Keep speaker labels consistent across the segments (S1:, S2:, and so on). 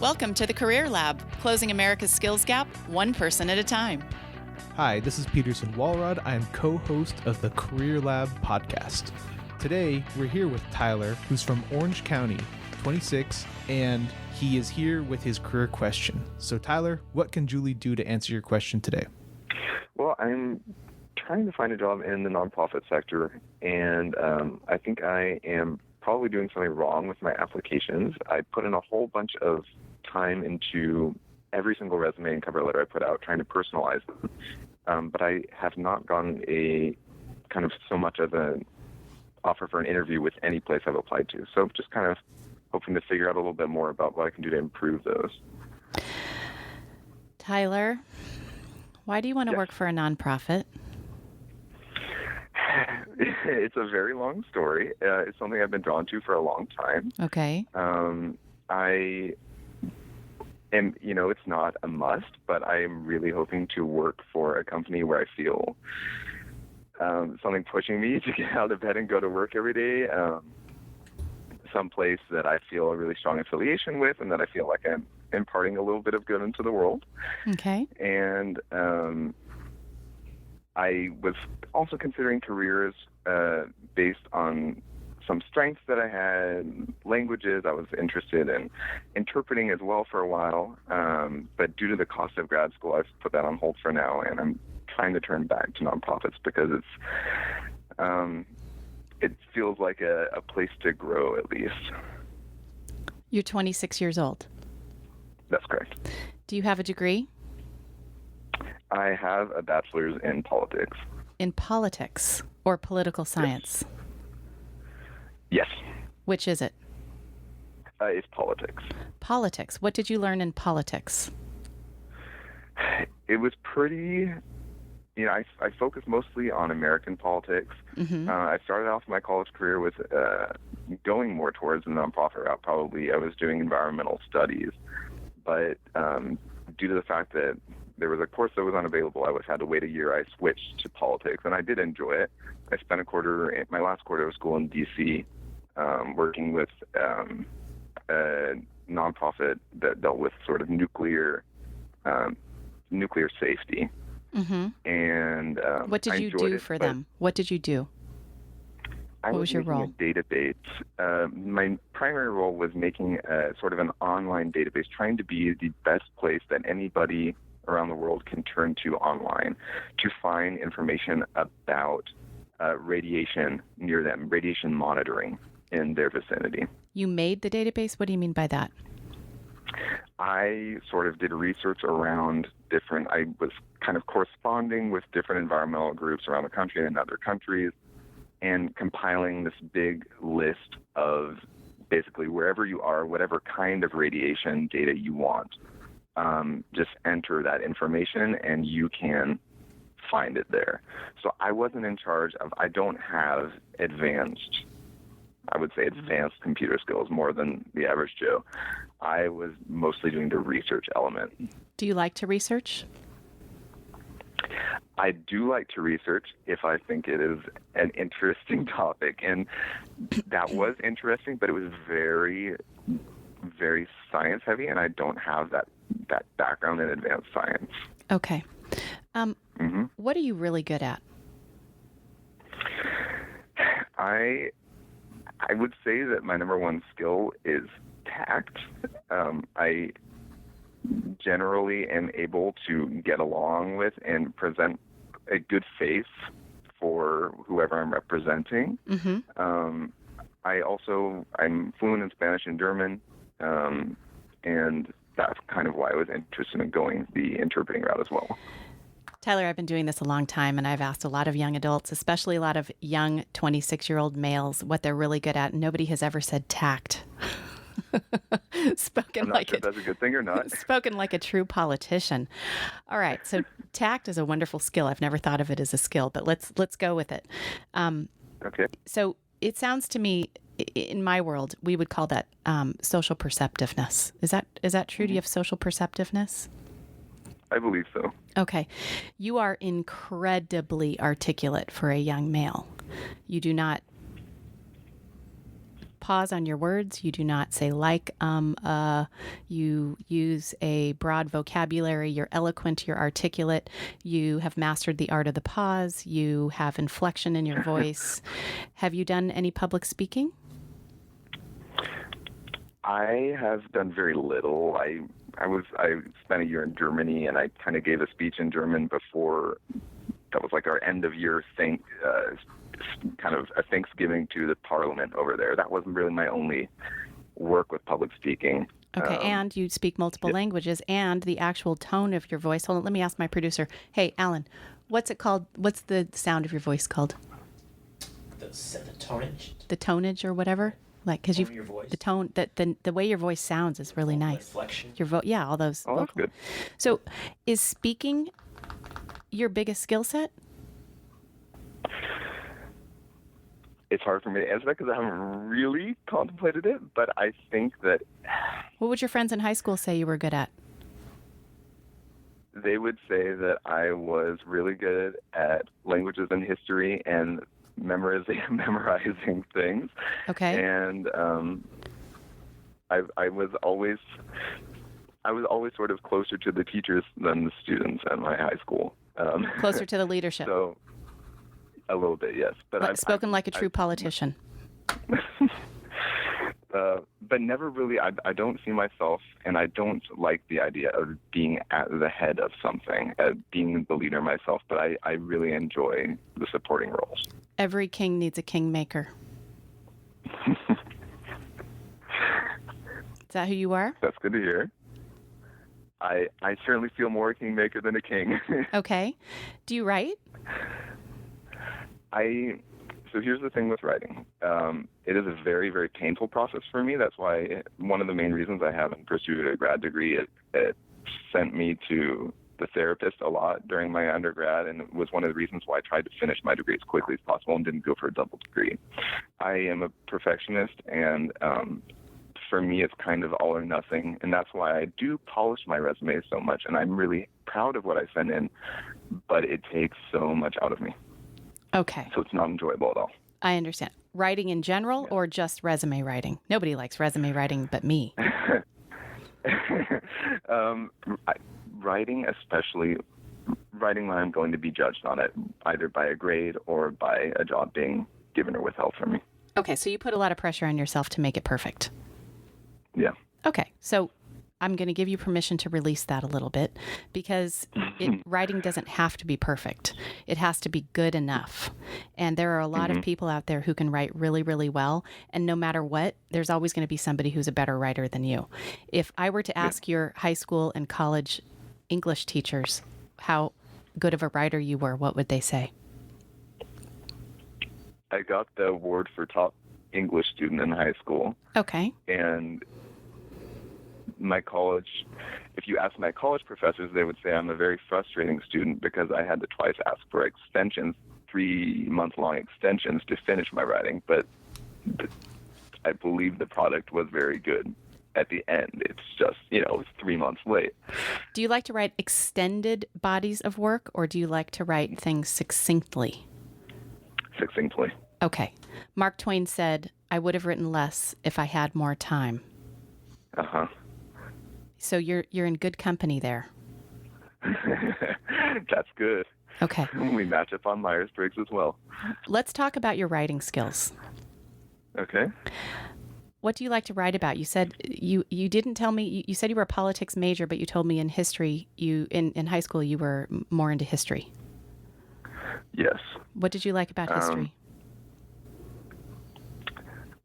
S1: Welcome to the Career Lab, closing America's skills gap one person at a time.
S2: Hi, this is Peterson Walrod. I am co-host of the CareerLab Podcast. Today, we're here with Tyler, who's from Orange County, 26, and he is here with his career question. So Tyler, what can Julie do to answer your question today?
S3: Well, I'm trying to find a job in the nonprofit sector, and I think I am probably doing something wrong with my applications. I put in a whole bunch of time into every single resume and cover letter I put out, trying to personalize them. But I have not gotten a kind of so much of an offer for an interview with any place I've applied to. So just kind of hoping to figure out a little bit more about what I can do to improve those.
S1: Tyler, why do you want to work for a nonprofit?
S3: It's a very long story. It's something I've been drawn to for a long time.
S1: Okay.
S3: And, it's not a must, but I am really hoping to work for a company where I feel something pushing me to get out of bed and go to work every day. Some place that I feel a really strong affiliation with and that I feel like I'm imparting a little bit of good into the world.
S1: Okay.
S3: And I was also considering careers based on some strengths that I had, languages. I was interested in interpreting as well for a while, but due to the cost of grad school, I've put that on hold for now, and I'm trying to turn back to nonprofits because it feels like a place to grow, at least.
S1: You're 26 years old.
S3: That's correct.
S1: Do you have a degree?
S3: I have a bachelor's in politics.
S1: In politics or political science?
S3: Yes.
S1: Which is it?
S3: It's politics.
S1: Politics. What did you learn in politics?
S3: It was pretty, I focused mostly on American politics.
S1: Mm-hmm.
S3: I started off my college career with going more towards the nonprofit route, probably. I was doing environmental studies. But due to the fact that there was a course that was unavailable, I had to wait a year. I switched to politics, and I did enjoy it. I spent my last quarter of school in D.C., working with a nonprofit that dealt with sort of nuclear safety.
S1: Mm-hmm.
S3: And
S1: what did you do for them? What did you do? What was your role?
S3: A database. My primary role was making sort of an online database, trying to be the best place that anybody around the world can turn to online to find information about radiation near them, radiation monitoring in their vicinity.
S1: You made the database? What do you mean by that?
S3: I sort of did research around I was kind of corresponding with different environmental groups around the country and in other countries, and compiling this big list of basically wherever you are, whatever kind of radiation data you want, just enter that information and you can find it there. So I wasn't in charge of, I don't have advanced computer skills more than the average Joe. I was mostly doing the research element.
S1: Do you like to research?
S3: I do like to research if I think it is an interesting topic. And that was interesting, but it was very, very science heavy, and I don't have that background in advanced science.
S1: Okay. What are you really good at?
S3: I would say that my number one skill is tact. I generally am able to get along with and present a good face for whoever I'm representing.
S1: Mm-hmm.
S3: I'm fluent in Spanish and German, and that's kind of why I was interested in going the interpreting route as well.
S1: Tyler, I've been doing this a long time, and I've asked a lot of young adults, especially a lot of young 26-year-old males, what they're really good at. Nobody has ever said tact.
S3: I'm not sure if that's a good thing or not.
S1: Spoken like a true politician. All right, so tact is a wonderful skill. I've never thought of it as a skill, but let's go with it.
S3: Okay.
S1: So it sounds to me, in my world, we would call that social perceptiveness. Is that true? Mm-hmm. Do you have social perceptiveness?
S3: I believe so.
S1: Okay. You are incredibly articulate for a young male. You do not pause on your words. You do not say like. You use a broad vocabulary. You're eloquent. You're articulate. You have mastered the art of the pause. You have inflection in your voice. Have you done any public speaking?
S3: I have done very little. I spent a year in Germany, and I kind of gave a speech in German before. That was like our end of year thing, kind of a Thanksgiving to the Parliament over there. That wasn't really my only work with public speaking.
S1: Okay, and you speak multiple languages, and the actual tone of your voice. Hold on, let me ask my producer. Hey, Alan, what's it called? What's the sound of your voice called?
S4: The tonage.
S1: The tonage or whatever. Like, because you've the tone, the way your voice sounds is really nice.
S4: Inflection.
S1: Your yeah, all those.
S3: Oh, that's good.
S1: So, is speaking your biggest skill set?
S3: It's hard for me to answer that because I haven't really contemplated it, but I think that...
S1: What would your friends in high school say you were good at?
S3: They would say that I was really good at languages and history and memorizing things.
S1: Okay.
S3: And I was always sort of closer to the teachers than the students at my high school.
S1: Closer to the leadership.
S3: So, a little bit, yes. But
S1: spoken like a true politician.
S3: But never really, I don't see myself, and I don't like the idea of being at the head of something, being the leader myself, but I really enjoy the supporting roles.
S1: Every king needs a kingmaker. Is that who you are?
S3: That's good to hear. I certainly feel more a kingmaker than a king.
S1: Okay. Do you write?
S3: So here's the thing with writing. It is a very, very painful process for me. That's why one of the main reasons I haven't pursued a grad degree, it sent me to the therapist a lot during my undergrad, and it was one of the reasons why I tried to finish my degree as quickly as possible and didn't go for a double degree. I am a perfectionist, and for me it's kind of all or nothing, and that's why I do polish my resume so much, and I'm really proud of what I send in, but it takes so much out of me.
S1: Okay.
S3: So it's not enjoyable at all.
S1: I understand. Writing in general or just resume writing? Nobody likes resume writing but me.
S3: Writing, especially writing when I'm going to be judged on it, either by a grade or by a job being given or withheld from me.
S1: Okay, so you put a lot of pressure on yourself to make it perfect.
S3: Yeah.
S1: Okay, so I'm going to give you permission to release that a little bit because writing doesn't have to be perfect. It has to be good enough. And there are a lot of people out there who can write really, really well. And no matter what, there's always going to be somebody who's a better writer than you. If I were to ask your high school and college English teachers how good of a writer you were, what would they say?
S3: I got the award for top English student in high school.
S1: Okay.
S3: And my college, if you ask my college professors, they would say I'm a very frustrating student because I had to twice ask for extensions, 3-month-long extensions to finish my writing, but I believe the product was very good at the end. It's just, it's 3 months late.
S1: Do you like to write extended bodies of work, or do you like to write things succinctly?
S3: Succinctly.
S1: Okay. Mark Twain said, I would have written less if I had more time.
S3: Uh-huh.
S1: So you're in good company there.
S3: That's good.
S1: Okay.
S3: We match up on Myers-Briggs as well.
S1: Let's talk about your writing skills.
S3: Okay.
S1: What do you like to write about? You said you didn't tell me, you said you were a politics major, but you told me in history, in high school you were more into history.
S3: Yes.
S1: What did you like about history?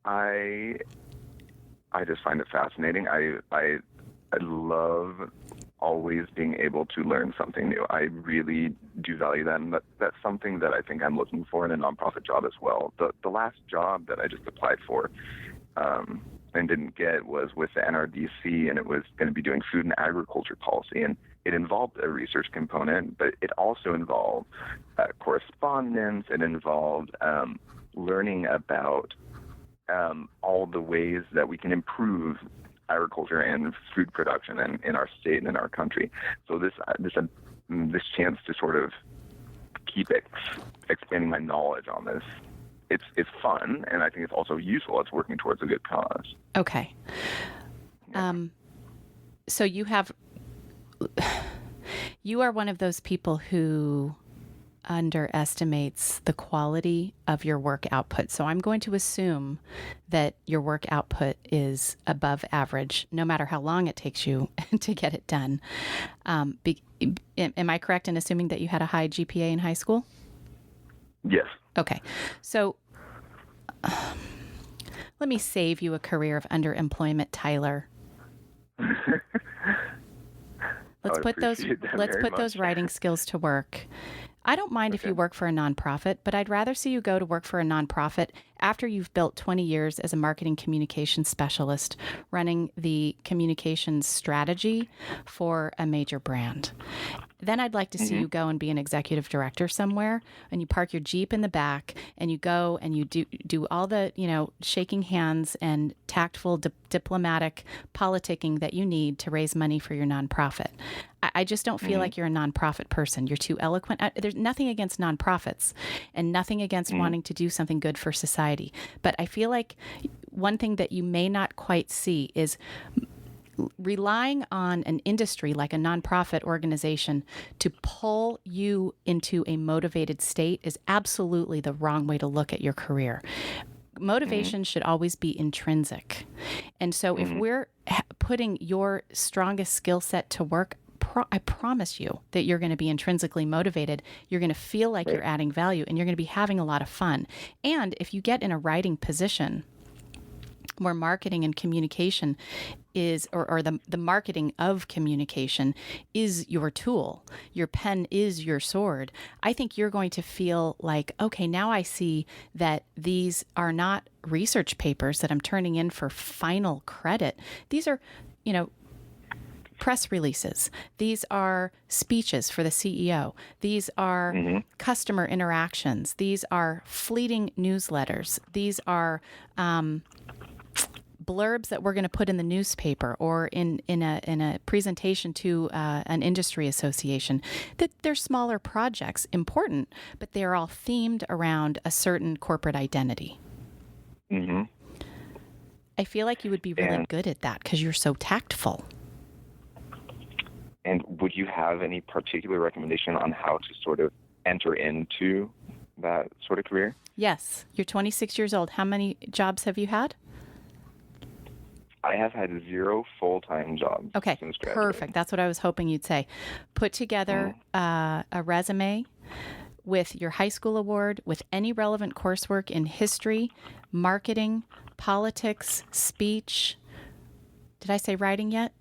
S3: I just find it fascinating. I love always being able to learn something new. I really do value that, and that's something that I think I'm looking for in a nonprofit job as well. The last job that I just applied for and didn't get was with the NRDC, and it was going to be doing food and agriculture policy, and it involved a research component, but it also involved correspondence. It involved learning about all the ways that we can improve agriculture and food production in our state and in our country. So this chance to sort of keep expanding my knowledge on this it's fun, and I think it's also useful. It's working towards a good cause.
S1: Okay. So you are one of those people who underestimates the quality of your work output. So I'm going to assume that your work output is above average, no matter how long it takes you to get it done. Am I correct in assuming that you had a high GPA in high school?
S3: Yes.
S1: Okay. So let me save you a career of underemployment, Tyler. Let's put those writing skills to work. I don't mind if you work for a nonprofit, but I'd rather see you go to work for a nonprofit after you've built 20 years as a marketing communications specialist running the communications strategy for a major brand. Then I'd like to see you go and be an executive director somewhere, and you park your Jeep in the back and you go and you do all the, shaking hands and tactful diplomatic politicking that you need to raise money for your nonprofit. I just don't feel like you're a nonprofit person. You're too eloquent. There's nothing against nonprofits and nothing against wanting to do something good for society. But I feel like one thing that you may not quite see is relying on an industry like a nonprofit organization to pull you into a motivated state is absolutely the wrong way to look at your career. Motivation should always be intrinsic. And so if we're putting your strongest skill set to work, I promise you that you're going to be intrinsically motivated. You're going to feel like you're adding value, and you're going to be having a lot of fun. And if you get in a writing position where marketing and communication is, or the marketing of communication is your tool, your pen is your sword, I think you're going to feel like, okay, now I see that these are not research papers that I'm turning in for final credit. These are, press releases. These are speeches for the CEO. These are customer interactions. These are fleeting newsletters. These are blurbs that we're going to put in the newspaper or in a presentation to an industry association. That they're smaller projects, important, but they're all themed around a certain corporate identity. I feel like you would be really good at that because you're so tactful.
S3: And would you have any particular recommendation on how to sort of enter into that sort of career?
S1: Yes. You're 26 years old. How many jobs have you had?
S3: I have had 0 full-time jobs.
S1: Okay,
S3: since graduating.
S1: Perfect. That's what I was hoping you'd say. Put together a resume with your high school award, with any relevant coursework in history, marketing, politics, speech. Did I say writing yet?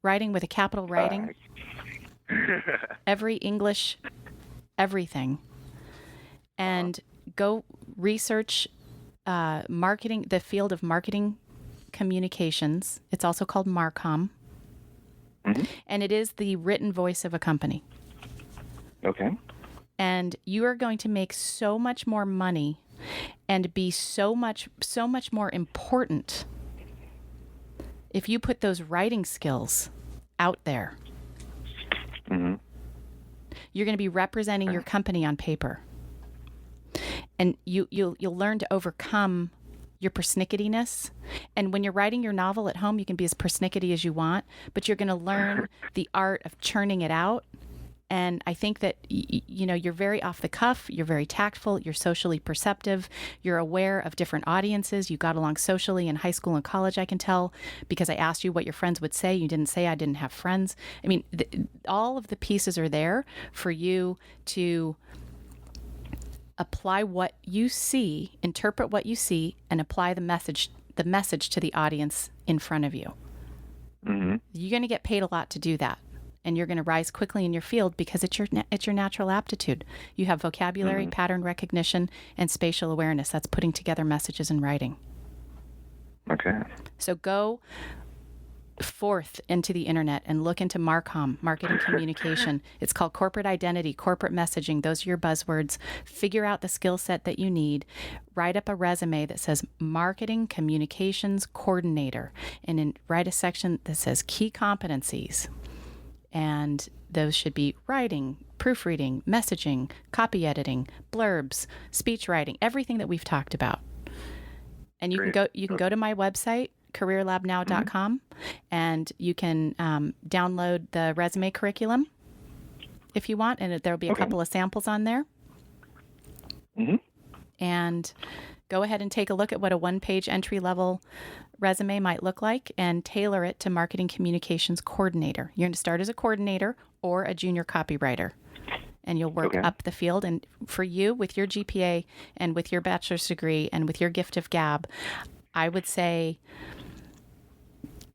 S1: Writing with a capital writing. Every English, everything. And go research marketing, the field of marketing communications. It's also called Marcom. And it is the written voice of a company.
S3: Okay.
S1: And you are going to make so much more money and be so much more important if you put those writing skills out there. You're going to be representing your company on paper. And you'll learn to overcome your persnicketyness. And when you're writing your novel at home, you can be as persnickety as you want, but you're going to learn the art of churning it out. And I think that, you're very off the cuff, you're very tactful, you're socially perceptive, you're aware of different audiences. You got along socially in high school and college, I can tell, because I asked you what your friends would say. You didn't say I didn't have friends. I mean, all of the pieces are there for you to apply what you see, interpret what you see, and apply the message to the audience in front of you. You're going to get paid a lot to do that. And you're going to rise quickly in your field because it's your natural aptitude. You have vocabulary, pattern recognition, and spatial awareness. That's putting together messages in writing.
S3: Okay.
S1: So go forth into the internet and look into Marcom, marketing communication. It's called corporate identity, corporate messaging. Those are your buzzwords. Figure out the skill set that you need. Write up a resume that says marketing communications coordinator, and write a section that says key competencies. And those should be writing, proofreading, messaging, copy editing, blurbs, speech writing, everything that we've talked about. And you can go to my website, CareerLabNow.com, and you can download the resume curriculum if you want, and there'll be a couple of samples on there. And go ahead and take a look at what a one-page entry-level resume might look like and tailor it to marketing communications coordinator. You're going to start as a coordinator or a junior copywriter, and you'll work up the field. And for you, with your GPA and with your bachelor's degree and with your gift of gab, I would say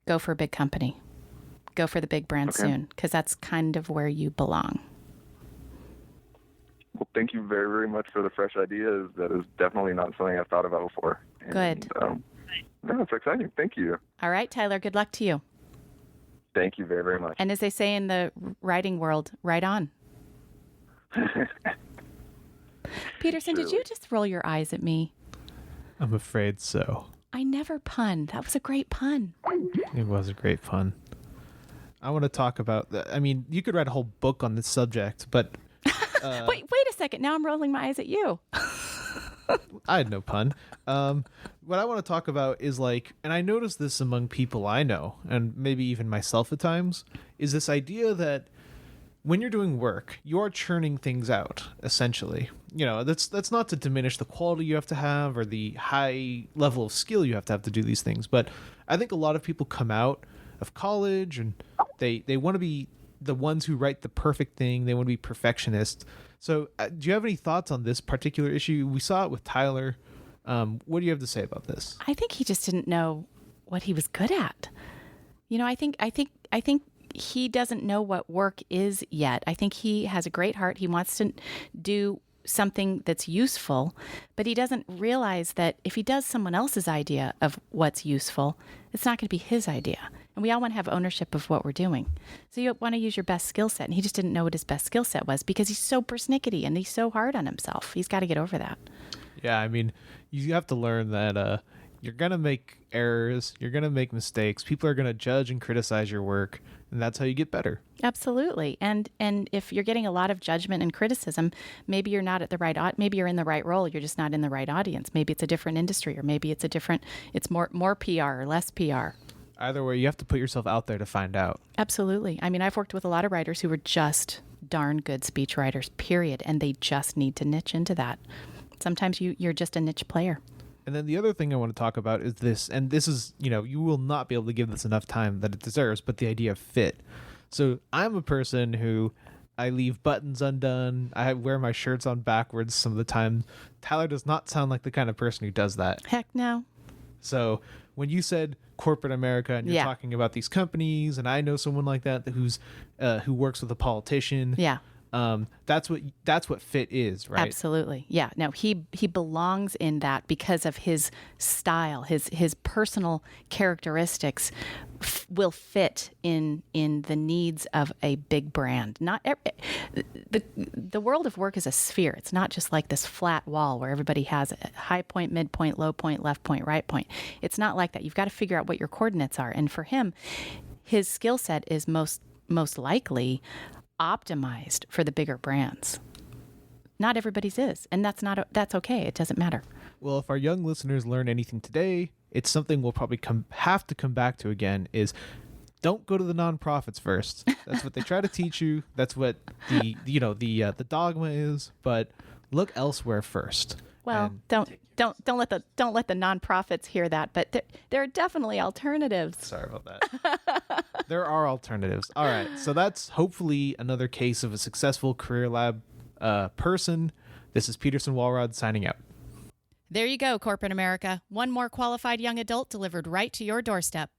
S1: go for a big company. Go for the big brand soon, because that's kind of where you belong.
S3: Well, thank you very, very much for the fresh ideas. That is definitely not something I've thought about before.
S1: Good.
S3: No, it's exciting. Thank you.
S1: All right, Tyler, good luck to you.
S3: Thank you very, very much.
S1: And as they say in the writing world, right on. Peterson, did you just roll your eyes at me?
S2: I'm afraid so.
S1: I never pun. That was a great pun.
S2: It was a great pun. I want to talk about I mean, you could write a whole book on this subject, but
S1: wait a second. Now I'm rolling my eyes at you.
S2: I had no pun. What I want to talk about is and I notice this among people I know, and maybe even myself at times, is this idea that when you're doing work, you are churning things out, essentially. That's not to diminish the quality you have to have or the high level of skill you have to do these things. But I think a lot of people come out of college and they want to be the ones who write the perfect thing. They want to be perfectionists. So do you have any thoughts on this particular issue? We saw it with Tyler. What do you have to say about this?
S1: I think he just didn't know what he was good at. I think he doesn't know what work is yet. I think he has a great heart. He wants to do something that's useful, but he doesn't realize that if he does someone else's idea of what's useful, it's not going to be his idea. And we all want to have ownership of what we're doing. So you want to use your best skill set. And he just didn't know what his best skill set was because he's so persnickety and he's so hard on himself. He's got to get over that.
S2: Yeah, I mean, you have to learn that you're going to make errors. You're going to make mistakes. People are going to judge and criticize your work. And that's how you get better. Absolutely.
S1: And if you're getting a lot of judgment and criticism, maybe you're not at the right, maybe you're in the right role. You're just not in the right audience. Maybe it's a different industry, or maybe it's it's more PR or less PR.
S2: Either way, you have to put yourself out there to find out.
S1: Absolutely. I mean, I've worked with a lot of writers who were just darn good speech writers, period. And they just need to niche into that. Sometimes you're just a niche player.
S2: And then the other thing I want to talk about is this, and this is, you will not be able to give this enough time that it deserves, but the idea of fit. So I'm a person who I leave buttons undone. I wear my shirts on backwards some of the time. Tyler does not sound like the kind of person who does that.
S1: Heck no.
S2: So when you said corporate America and you're talking about these companies, and I know someone like that who works with a politician.
S1: Yeah.
S2: That's what fit is, right?
S1: Absolutely. Yeah. No, he belongs in that because of his style, his personal characteristics will fit in the needs of a big brand. Not the world of work is a sphere. It's not just like this flat wall where everybody has a high point, midpoint, low point, left point, right point. It's not like that. You've got to figure out what your coordinates are. And for him, his skill set is most likely optimized for the bigger brands. Not everybody's is, and that's okay. It doesn't matter.
S2: Well, if our young listeners learn anything today, it's something we'll probably have to come back to again, is don't go to the nonprofits first. That's what they try to teach you. That's what the dogma is, but look elsewhere first.
S1: Well, don't let the nonprofits hear that, but there are definitely alternatives.
S2: Sorry about that. There are alternatives. All right, so that's hopefully another case of a successful CareerLab person. This is Peterson Walrod signing out.
S1: There you go, corporate America. One more qualified young adult delivered right to your doorstep.